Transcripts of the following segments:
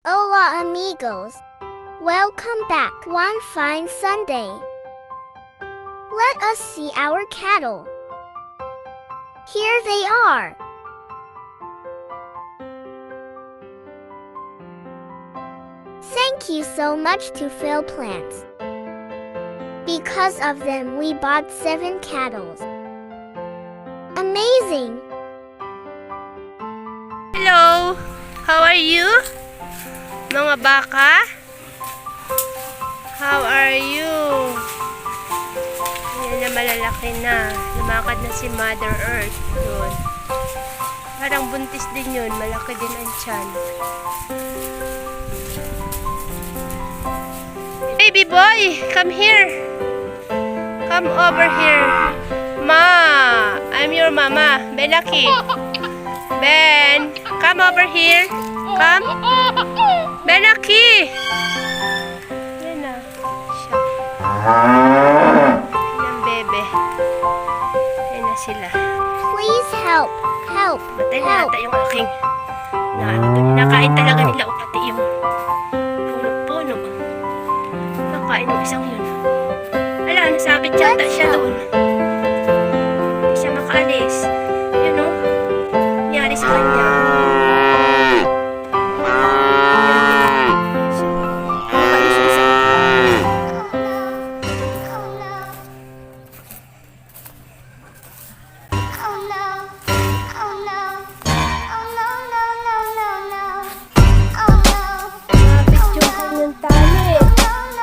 Hola amigos. Welcome back one fine Sunday. Let us see our cattle. Here they are. Thank you so much to Phil Plants. Because of them we bought 7 cattle. Amazing! Hello! How are you? Mga baka? How are you? Yan na malalaki na. Lumakad na si Mother Earth. Yun. Parang buntis din yun. Malaki din ang tiyan. Baby boy! Come here! Come over here. Ma! I'm your mama. Benaki. Ben! Come over here. Come. Benaki! Yan na. Siya. Yan bebe. Yan na sila. Please help! Help! Matay na ata yung aking nakain talaga nila o pati yung puno-puno. Nakain yung isang yun. Ala, nasabit yata siya doon. Hindi siya makaalis. Yun o. Nangyari sa kanya.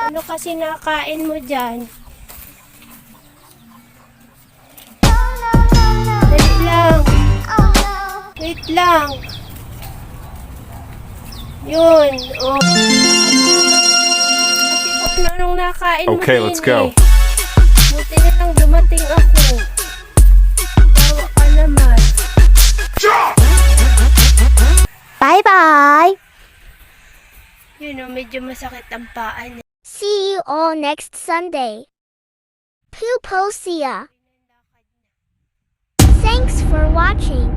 Ano kasi nakain mo dyan? Wait lang. Wait lang. Yun. Oh. Kasi kung anong nakain mo Okay, din let's go. Buti na lang dumating ako. Bawa ka naman. Bye-bye! Yun o, medyo masakit ang paa niya. See you all next Sunday. Puposia. Thanks for watching.